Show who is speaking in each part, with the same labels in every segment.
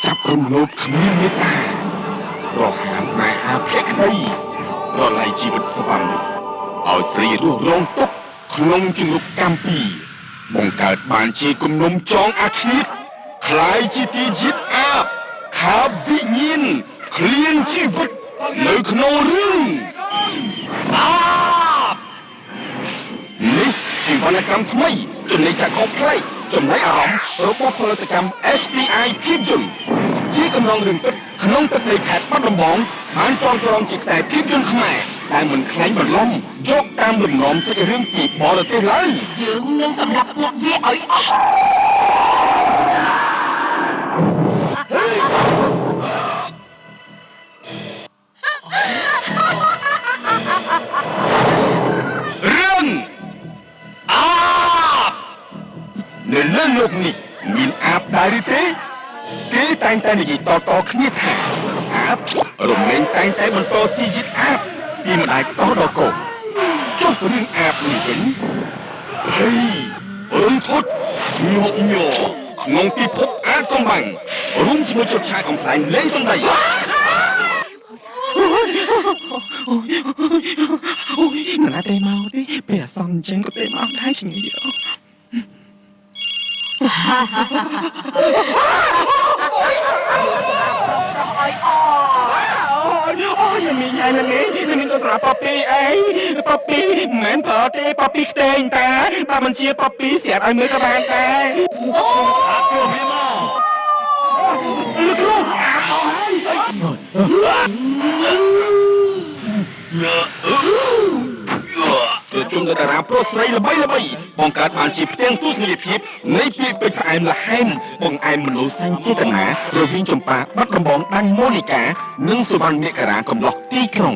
Speaker 1: ចាប់រំលោភគ្មានមេត្តារហ័សស្នេហាភក្តីរល័យជីវិតស្វណ្ណឲ្យស្រីរស់រងទុក្ខក្នុងជំរុកកម្មពីបង្កើតបានជាគំនុំចងអាឃាតคล้ายជាទីយិតអាបខាបវិញ្ញាណឃ្លានជីវិតនៅក្នុងរឿងអាបនេះជាវណ្ណកម្មថ្មីចំណេញចក្ខុប្លែកចំណេញអារម្មណ៍របស់ផលិតកម្ម SCI ភាពយន្តជាកម្រងរឿងពិតក្នុងទឹកដីខេត្តបាត់ដំបងបានចងក្រងជាខ្សែភាពយន្តខ្មែរដែលមិនខ្លាញ់បន្លំយកតាមលំនាំសាច់រឿងពីបរទេសឡើយ
Speaker 2: យើងនឹងសម្រាប់ពួកវាឲ្យអស់
Speaker 1: រឿងអាបនៅលើលោកនេះមានអាបដែរឬទេគេតែងតែនិយាយតគ្នាថាអាបរមែងតែងតែបន្តទីយិតអាបពីម្ដាយតដល់កូនចុះរឿងអាបនេះវិញហើយរឿងធត់ញោកញ័រក្នុងពិភពអាបកំបាំងរួមជាមួយជុតឆាយកំប្លែងលេងសំដី
Speaker 3: មិនអាចទេមកទេពេលអសន្នអញ្ចឹងក៏ទេមកដែរជាងនេះអូមីញ៉ៃនេះក៏ស្រាប់ប៉ពីអីប៉ពីមិនមែនប្រើទេប៉ពីខ្ទេងតាបើមិនជាប៉ពីស្រាប់ឲ្យមើលក៏បានដែរអូអត់គួរមានមកលោកគ្រូជុំតារាប្រុសស្រីល្បីបង្កើតបានជាផ្ទាំងទស្សនីយភាពនៃពាក្យពេចន៍ផ្អែមល្ហែមបង្អែមមនុស្សសញ្ចេតនារវាងចម្ប៉ាបាត់ដំបងដាញ់ម៉ូនីកានិងសុវណ្ណមេការាកំឡោះទីក្រុង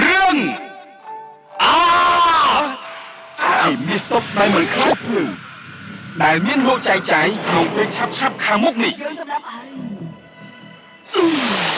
Speaker 3: រឿងអាមានសុខដែលមិនខ្លាចភ្លឺដែលមានលោកចែកចាយក្នុងពេលឆាប់ខាងមុខនេះយើងសម្រាប់ហើយ